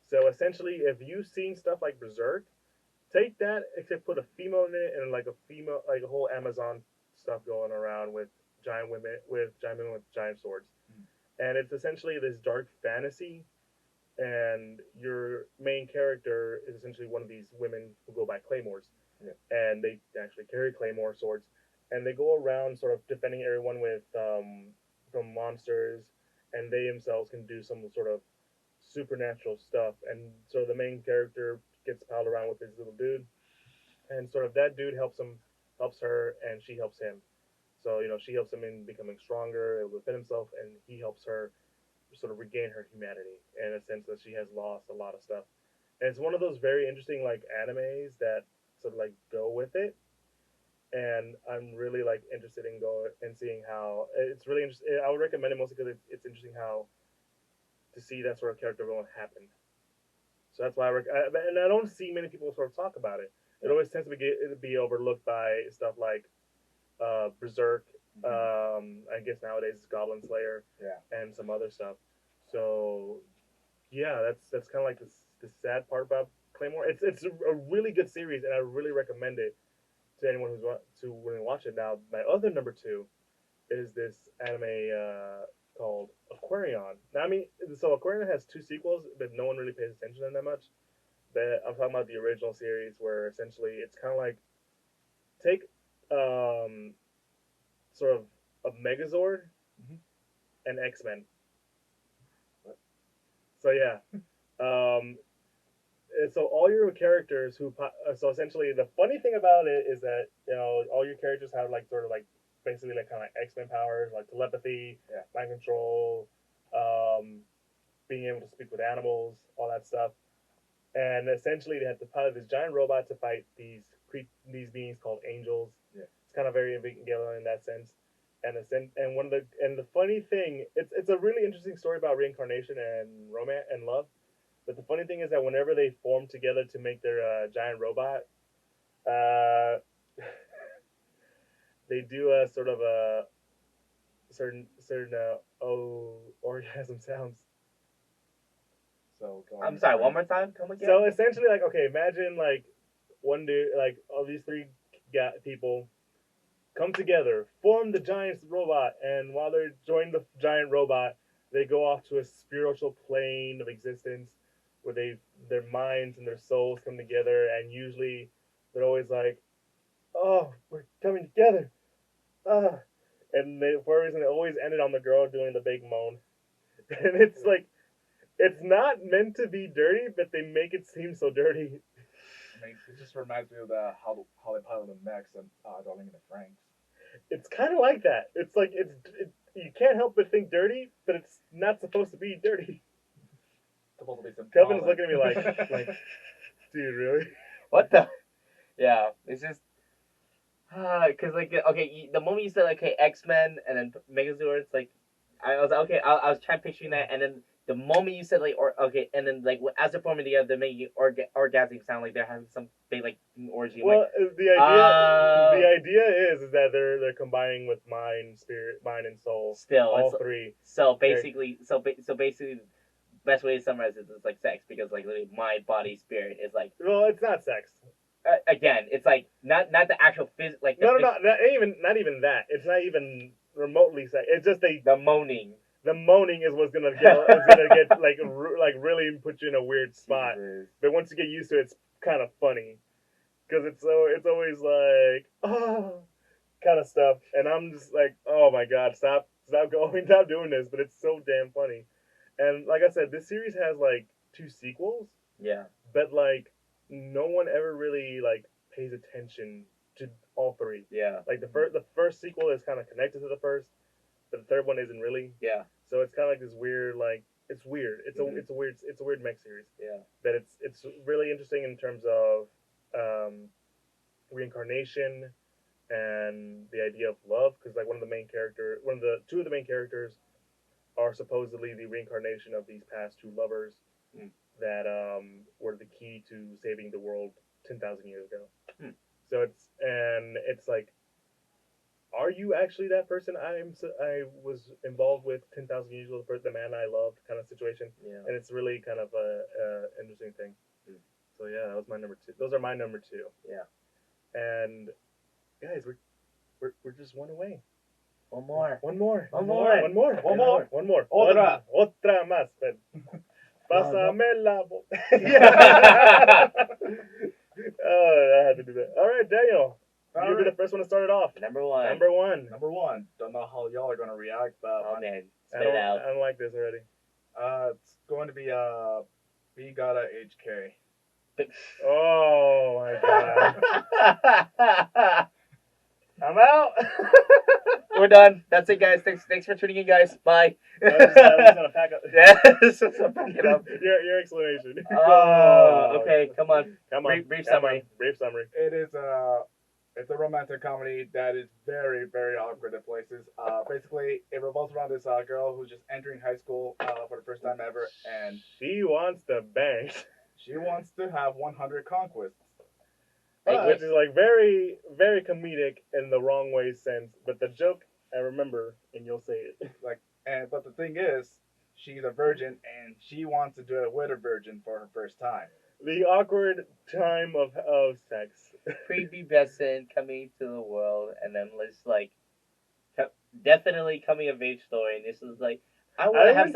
So essentially, if you've seen stuff like Berserk, take that except put a female in it and like a whole Amazon stuff going around with giant women with giant swords. And it's essentially this dark fantasy, and your main character is essentially one of these women who go by claymores. Yeah. And they actually carry claymore swords, and they go around sort of defending everyone with from monsters, and they themselves can do some sort of supernatural stuff. And so the main character gets palled around with this little dude, and sort of that dude helps her, and she helps him. So she helps him in becoming stronger, able to defend himself, and he helps her sort of regain her humanity in a sense that she has lost a lot of stuff. And it's one of those very interesting like animes that sort of like go with it. And I'm really like interested in going and seeing how it's really interesting. I would recommend it mostly because it's interesting how to see that sort of character development happen. So that's why and I don't see many people sort of talk about it. It always tends to be overlooked by stuff like Berserk. I guess nowadays it's Goblin Slayer. Yeah. And some other stuff. So yeah, that's kind of like the sad part about Claymore. It's a really good series, and I really recommend it to anyone who's to willing to watch it. Now, my other number 2 is this anime called Aquarion. Now, I mean, so Aquarion has 2 sequels, but no one really pays attention to them that much. But I'm talking about the original series, where essentially it's kind of like take sort of a Megazord and X-Men. So yeah, so all your characters so essentially the funny thing about it is that all your characters have like sort of like basically like kind of like X-Men powers, like telepathy, mind control, being able to speak with animals, all that stuff. And essentially they have to pilot this giant robot to fight these beings called angels. Yeah. It's kind of very Evangelion in that sense. And one of the funny thing, it's a really interesting story about reincarnation and romance and love. But the funny thing is that whenever they form together to make their giant robot, they do a sort of a certain orgasm sounds. So I'm sorry. One more time. Come again. So essentially, like, okay, imagine like one dude, like all these 3 people come together, form the giant robot, and while they're joining the giant robot, they go off to a spiritual plane of existence where their minds and their souls come together, and usually they're always like, "Oh, we're coming together," ah, and they, for a reason, it always ended on the girl doing the big moan, and it's like it's not meant to be dirty, but they make it seem so dirty. I mean, it just reminds me of how they pilot the mechs and Darling in the Franks. It's kind of like that. It's like you can't help but think dirty, but it's not supposed to be dirty. Supposed to be Kelvin's symbolic. looking at me like, dude, really? What the? Yeah, it's just. Cause like okay, the moment you said like, okay, X-Men and then Megazords, like I was okay. I was trying picturing that, and then the moment you said like or okay, and then like as they're forming together, they're making orgasmic sound like they're having some big like orgy. I'm Well, like, the idea is that they're combining with mind, spirit, mind, and soul. still, All it's, three. so basically, so basically, best way to summarize it is like sex because like literally mind, body, spirit is like Well, it's not sex. again, it's like not the actual like the No, not even that. It's not even remotely sex. It's just the moaning. the moaning is what's gonna get like really put you in a weird spot. Jesus. But once you get used to it, it's kind of funny because it's always like kind of stuff, and I'm just like, oh my god, stop going, stop doing this. But it's so damn funny, and like I said, this series has like 2 sequels, Yeah. but like no one ever really like pays attention to all 3. Yeah. Like the first sequel is kind of connected to the first, but the third one isn't really. Yeah. So it's kind of like this weird like it's weird. Mhm. It's a weird mech series. Yeah. But it's really interesting in terms of reincarnation and the idea of love because like two of the main characters are supposedly the reincarnation of these past 2 lovers Mm. that were the key to saving the world 10,000 years ago. Mm. So it's like, are you actually that person I was involved with 10,000 years ago, the man I loved kind of situation, Yeah. and it's really kind of a interesting thing. Mm. So yeah, that was my number 2. Those are my number 2. Yeah. And guys, we're just one away. One more. One more. One more. One more. One more. One more. Otra. Otra más. Pásame la Oh, I had to do that. All right, Daniel. You'll be the first one to start it off. Number one. Number one. Number 1. Don't know how y'all are gonna react, but Oh man, I spit it out. don't like this already. it's going to be B Gotta HK. Oh my god. I'm out. We're done. That's it, guys. Thanks for tuning in, guys. Bye. I'm just gonna pack up. Yeah, so pack it up. Your explanation. Oh, okay. Come on. Come on. Brief Come summary. on. Brief summary. It is it's a romantic comedy that is very, very awkward at places. Basically, it revolves around this girl who's just entering high school for the first time ever, and She wants to bang. she wants to have 100 conquests. Which is like very, very comedic in the wrong way sense. But the joke, I remember, and you'll say it. But the thing is, she's a virgin, and she wants to do it with a virgin for her first time. The awkward time of sex. Prepubescent coming to the world, and then it's like definitely coming of age story. And this is like I want to have.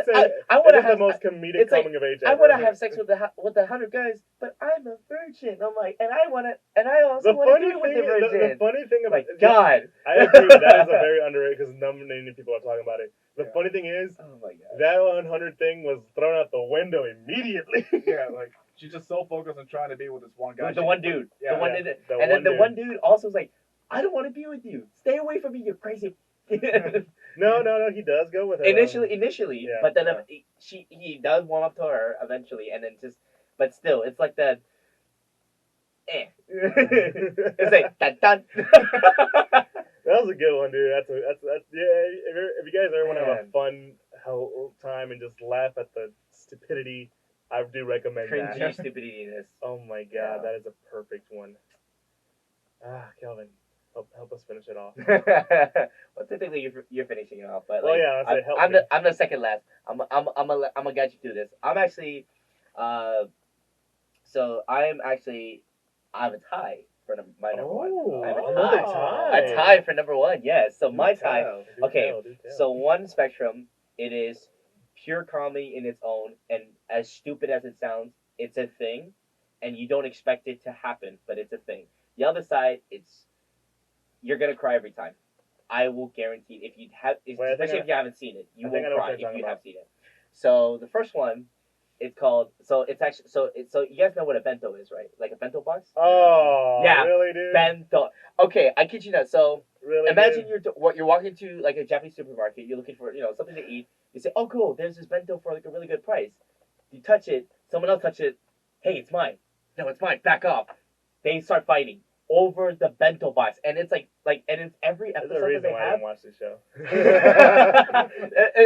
I want to have the most comedic it's like, coming of age. I ever. want to have sex with the 100 guys, but I'm a virgin. I'm like, and I also want to do it with the virgin. The funny thing about like God, I agree. That is a very underrated because many people are talking about it. The Yeah. funny thing is, oh my God, that 100 thing was thrown out the window immediately. Yeah, like she's just so focused on trying to be with this one guy. with the one dude, Yeah, the one yeah, dude, the and then one the dude. one dude also was like, I don't want to be with you. Stay away from me, you crazy. No, he does go with her. Initially, Yeah, but then yeah. he does warm up to her eventually, and then just, but still, it's like that. It's like dun dun. That was a good one, dude. That's yeah. If you guys ever want to have a Man. fun time and just laugh at the stupidity, I do recommend Cringy that. stupidityness. Oh my god, Yeah. that is a perfect one. Kelvin, help us finish it off. Well, typically you're finishing it off, but Well, like, yeah, I said help I'm me. I'm the second last. I'm gonna guide you through this. I'm actually, so I'm actually, I have a tie for my number one. I have a another tie. tie. A tie for number one. Yes. So my tie. Do Okay, tell. So one spectrum, it is pure comedy in its own, and as stupid as it sounds, it's a thing, and you don't expect it to happen, but it's a thing. The other side, you're gonna cry every time. I will guarantee if you have, especially if you haven't seen it, you will cry if you have seen it. So the first one, it's called. So it's actually so you guys know what a bento is, right? Like a bento box. Oh, yeah, really, dude? Bento. Okay, I kid you not. So really, imagine you're walking to like a Japanese supermarket. You're looking for something to eat. You say, "Oh, cool! There's this bento for like a really good price." You touch it. Someone else touch it. Hey, it's mine. No, it's mine. Back off. They start fighting over the bento box, and it's and it's every episode. There's a reason why I didn't watch this show.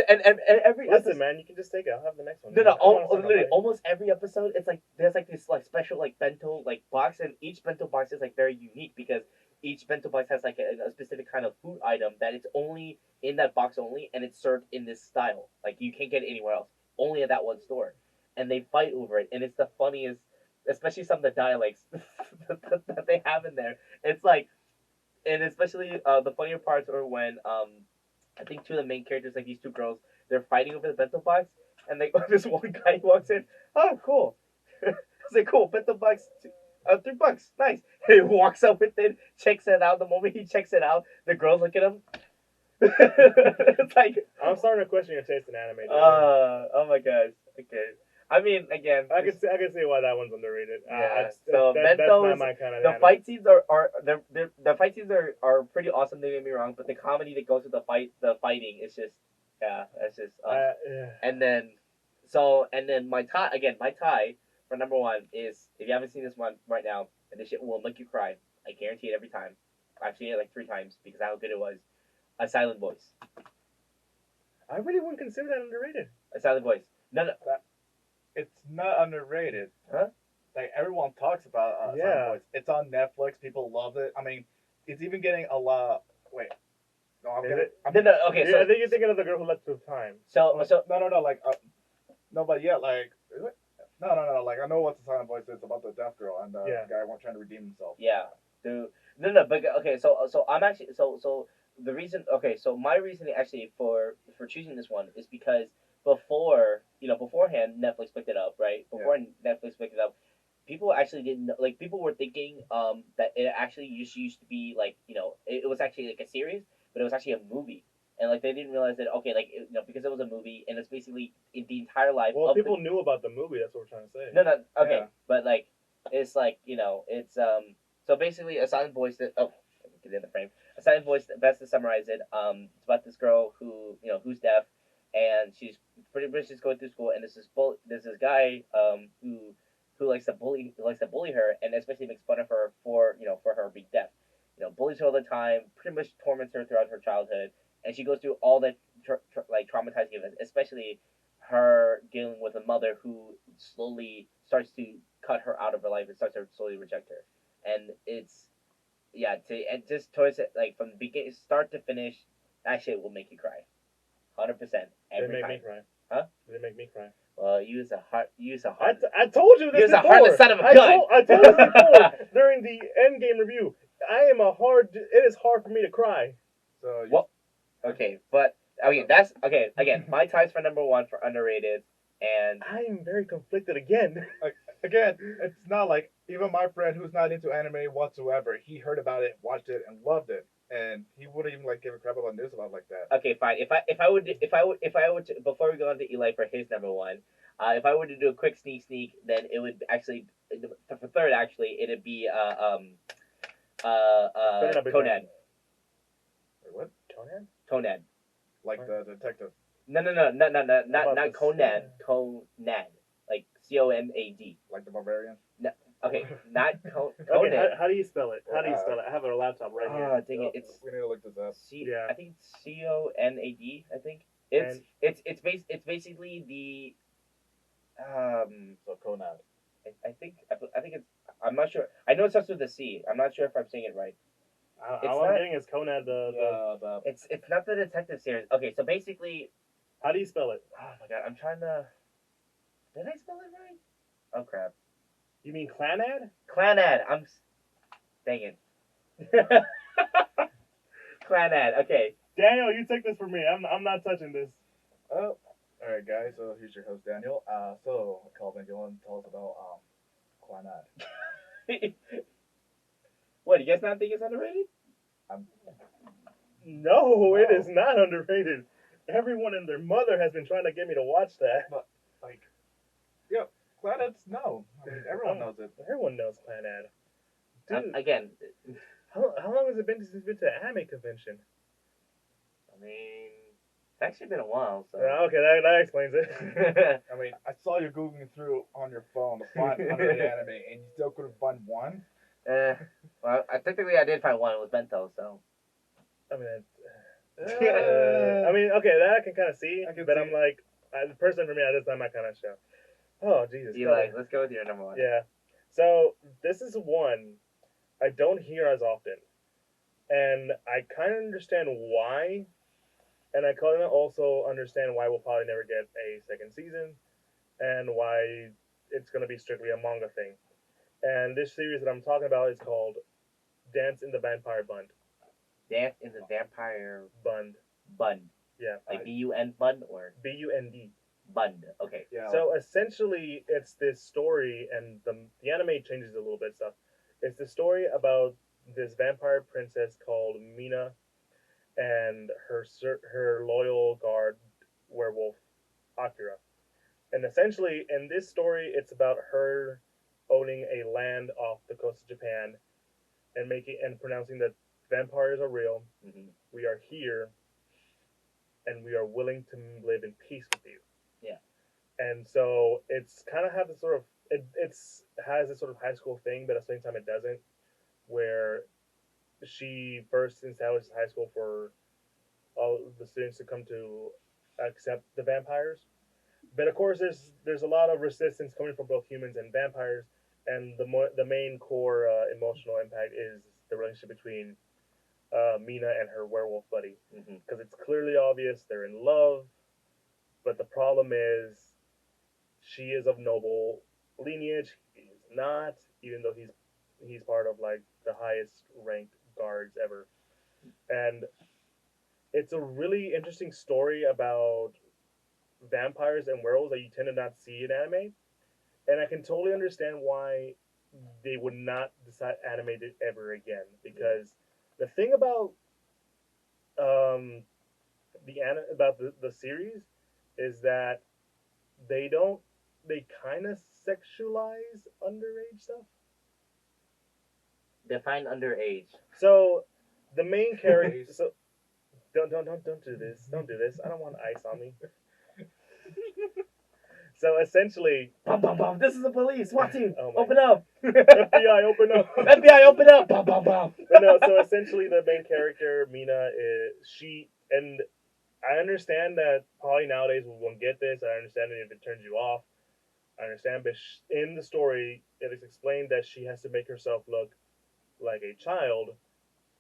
and every listen, man, you can just take it. I'll have the next one. No, literally, almost every episode, it's like there's like this like special like bento like box, and each bento box is like very unique because each bento box has like a specific kind of food item that it's only in that box only, and it's served in this style. Like you can't get it anywhere else, only at that one store, and they fight over it, and it's the funniest. Especially some of the dialects that they have in there. It's like, and especially the funnier parts are when I think two of the main characters, like these two girls, they're fighting over the bento box, and this one guy walks in. Oh, cool! I was like, cool, bento box, $3, nice. And he walks up with it, checks it out. The moment he checks it out, the girls look at him. It's like I'm starting to question your taste in anime. Oh my gosh. Okay. I mean, again, I can see why that one's underrated. Yeah. So that's not my kind of. The fight scenes the fight scenes are pretty awesome. Don't get me wrong, but the comedy that goes with the fighting is just it's just. Yeah. And then my tie for number one is if you haven't seen this one right now, and this shit will make you cry. I guarantee it every time. I've seen it like 3 times because of how good it was. A Silent Voice. I really wouldn't consider that underrated. A Silent Voice. No. It's not underrated. Huh? Like everyone talks about Silent Voice. It's on Netflix. People love it. I mean, it's even getting a lot. Wait, no, I'm gonna. Okay, yeah, so I think you're thinking of the girl who left through time. No, like no, but yeah, like no, like I know what the Silent Voice is about the deaf girl and the guy trying to redeem himself. Yeah, dude. No, but okay, so I'm actually so the reason. Okay, so my reasoning actually for choosing this one is because beforehand Netflix picked it up, right? Before Netflix picked it up, people actually didn't know, like people were thinking that it actually used to be like it was actually like a series, but it was actually a movie. And like they didn't realize that because it was a movie and it's basically in the entire life. Well, people knew about the movie. That's what we're trying to say. No, okay, but like it's like it's so basically a Silent Voice that let me get in the frame. A Silent Voice, best to summarize it, it's about this girl who's deaf, and she's pretty much just going through school, and there's this guy who likes to bully her, and especially makes fun of her for her being deaf. Bullies her all the time, pretty much torments her throughout her childhood. And she goes through all that traumatizing events, especially her dealing with a mother who slowly starts to cut her out of her life and starts to slowly reject her. And it's and just towards it, like from the beginning, start to finish, that shit will make you cry, 100% every time. They make me cry. Huh? They make me cry. Well, use a heart. I told you this before. Use a heartless son of a gun. I told you before during the Endgame review. It is hard for me to cry. So okay, but that's okay. Again, my ties for number one for underrated, and I am very conflicted again. Again, it's not like even my friend who's not into anime whatsoever. He heard about it, watched it, and loved it, and he wouldn't even give a crap about news about it like that. Okay, fine. If I would to, before we go on to Eli for his number one, if I were to do a quick sneak, then it would actually for third it'd be Conan. Wait, what? Conan. Like the detective. No, not Conan. Conan. Like CONAD. Like the barbarian? No, okay, not Conan. Okay, how do you spell it? How do you spell it? I have a laptop right here. Oh, dang it! We need to look this up. I think it's CONAD. I think it's basically the So Conan. I think it's. I'm not sure. I know it starts with a C. I'm not sure if I'm saying it right. All I'm getting is Conan It's not the detective series. Okay, so basically. How do you spell it? Oh my god, I'm trying to. Did I spell it right? Oh crap. You mean Clanad? Clanad. Dang it. Clanad. Okay. Daniel, you take this for me. I'm not touching this. Oh. All right, guys. So here's your host Daniel. So Calvin, do you want to tell us about Clanad? What, you guys not think it's underrated? No, it No. is not underrated. Everyone and their mother has been trying to get me to watch that. But like, yeah, Planets. No, I mean everyone knows it. Everyone knows Planet. Dude, Again, how long has it been since you've been to an anime convention? I mean, it's actually been a while, so. Okay, that explains it. I mean, I saw you googling through on your phone to find underrated anime, and you still couldn't find one. Well, technically I did find one. It was Bento, so. I mean, Uh, I mean, okay, that I can kind of see, I can but see I'm like, personally for me, that's not my kind of show. Oh Jesus! You no. like, let's go with your number one. Yeah. So this is one I don't hear as often, and I kind of understand why, and I kind of also understand why we'll probably never get a second season, and why it's going to be strictly a manga thing. And this series that I'm talking about is called Dance in the Vampire Bund. Dance in the Vampire Bund. Bund. Yeah. Like BUN Bund or Bund. Bund. Okay. yeah. So essentially, it's this story, and the anime changes a little bit stuff. It's the story about this vampire princess called Mina and her loyal guard werewolf Akira. And essentially, in this story, it's about her owning a land off the coast of Japan and pronouncing that vampires are real. Mm-hmm. We are here, and we are willing to live in peace with you. Yeah. And so it's kind of have this sort of it's has this sort of high school thing, but at the same time it doesn't. Where she first establishes high school for all the students to come to accept the vampires, but of course there's a lot of resistance coming from both humans and vampires, and the main core emotional impact is the relationship between Mina and her werewolf buddy, because it's clearly obvious they're in love, but the problem is she is of noble lineage. He's not, even though he's part of like the highest ranked guards ever, and it's a really interesting story about vampires and werewolves that you tend to not see in anime, and I can totally understand why they would not decide animate it ever again, because the thing about the series is that they kind of sexualize underage stuff. Define underage. So the main character. So don't do this. Don't do this. I don't want ice on me. So essentially, Bum bum bum. This is the police. SWAT team. Oh my Open up. FBI, open up. FBI, open up. Bum bum bum. But no, so essentially the main character Mina is and I understand that probably nowadays we won't get this. I understand it if it turns you off. I understand, but in the story, it is explained that she has to make herself look like a child,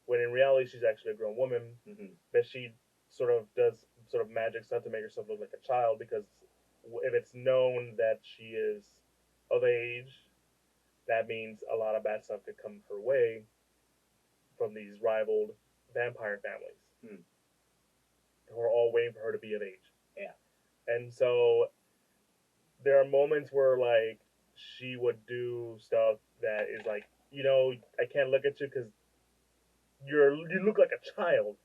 when in reality she's actually a grown woman. Mm-hmm. But she sort of does sort of magic stuff to make herself look like a child, because if it's known that she is of age, that means a lot of bad stuff could come her way from these rivaled vampire families who are all waiting for her to be of age. Yeah. And so there are moments where like she would do stuff that is like, I can't look at you because you look like a child,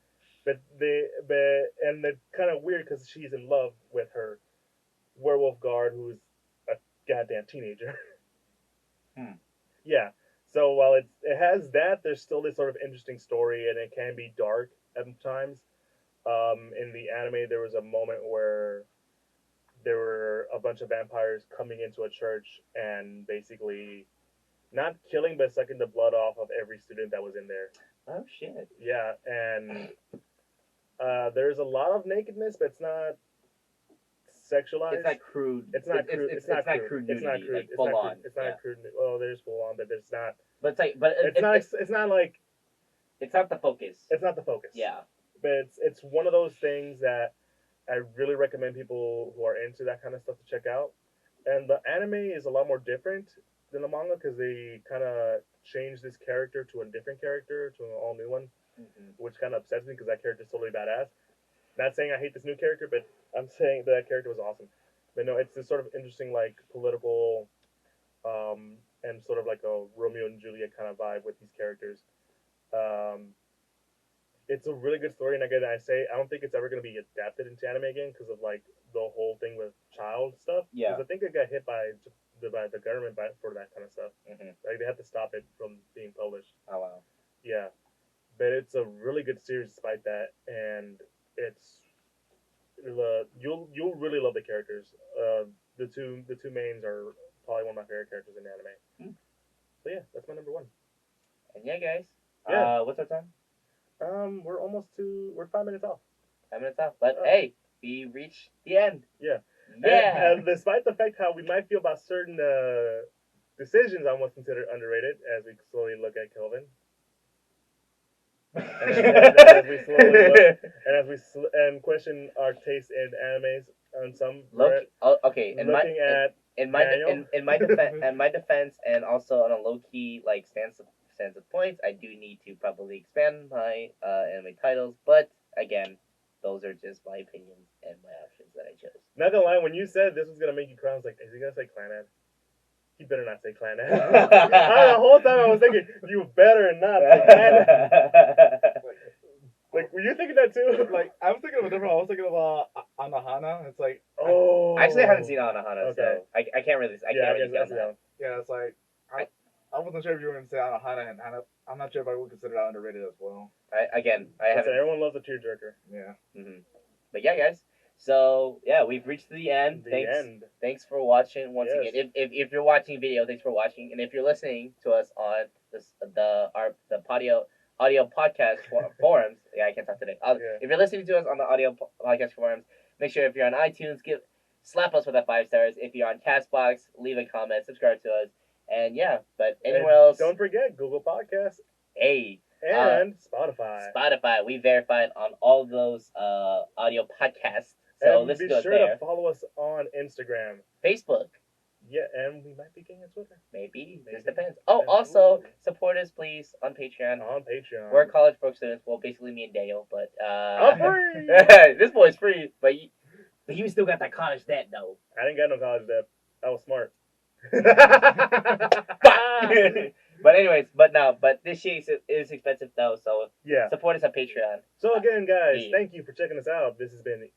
but it's kind of weird because she's in love with her werewolf guard, who's a goddamn teenager. Yeah. So while it has that, there's still this sort of interesting story, and it can be dark at times. In the anime, there was a moment where there were a bunch of vampires coming into a church and basically not killing, but sucking the blood off of every student that was in there. Oh shit. Yeah, and there's a lot of nakedness, but it's not sexualized. It's not crude. It's not crude. It's not crude nudity. It's not crude. Like It's full not on. crude. It's not crude. Well, there's full on, but it's not. But it's like, but It's not. It's not like. It's not the focus. It's not the focus. Yeah. But it's one of those things that I really recommend people who are into that kind of stuff to check out. And the anime is a lot more different than the manga, because they kind of changed this character to a different character, to an all new one, which kind of upsets me because that character is totally badass. Not saying I hate this new character, but I'm saying that character was awesome. But no, it's this sort of interesting, like, political and sort of like a Romeo and Juliet kind of vibe with these characters. It's a really good story, and again, I don't think it's ever going to be adapted into anime again because of like the whole thing with child stuff. Yeah. Because I think it got hit by the government for that kind of stuff. Mm-hmm. Like they had to stop it from being published. Oh wow. Yeah, but it's a really good series despite that, and it's you'll really love the characters. The two mains are probably one of my favorite characters in anime. Hmm. So yeah, that's my number one. And yeah, guys. Yeah. What's our time? We're 5 minutes off. 5 minutes off. But Oh. hey, we reached the end. Yeah. Yeah. And despite the fact how we might feel about certain decisions on what's considered underrated, as we slowly look at Kelvin, and question our taste in animes on some. Okay. Looking at in my Daniel? in my defense and my defense, and also on a low key like stance of points, I do need to probably expand my anime titles. But again, those are just my opinions and my options that I chose. Not gonna lie, when you said this was gonna make you cry, I was like, is he gonna say Clanad? He better not say Clanad. The whole time I was thinking, you better not say Clanad. Like, were you thinking that too? Like, I was thinking of a different. I was thinking of Anohana. It's like, Oh. Actually, I haven't seen Anohana, Okay. so I can't really. I can't really get on that. yeah, it's like I wasn't sure if you were gonna say Anohana, and I'm not sure if I would consider that underrated as well. I Listen, haven't. everyone loves a tearjerker. Yeah. Mm-hmm. But yeah, guys. So yeah, we've reached the end. Thanks for watching once Yes. again. If you're watching video, thanks for watching, and if you're listening to us on the audio podcast forums, yeah, I can't talk today. Yeah. If you're listening to us on the audio podcast forums, make sure if you're on iTunes, slap us with that 5 stars. If you're on Castbox, leave a comment, subscribe to us, and yeah. But anywhere else, Don't forget Google Podcasts hey. and Spotify. We verified on all those audio podcasts. So And listen be to us sure there. to follow us on Instagram. Facebook. Yeah, and we might be getting a Twitter. Maybe. Maybe. Just depends. Oh, also, support us, please, on Patreon. On Patreon. We're college broke students. Well, basically me and Dale, but... I'm free! This boy's free, but you still got that college debt, though. I didn't get no college debt. I was smart. But anyways, but this shit is expensive, though, so Yeah. support us on Patreon. So again, guys, Yeah. thank you for checking us out. This has been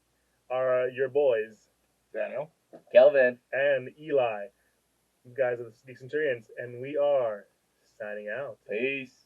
your boys, Daniel. Kelvin. and Eli. You guys are the Geek Centurions, and we are signing out. Peace.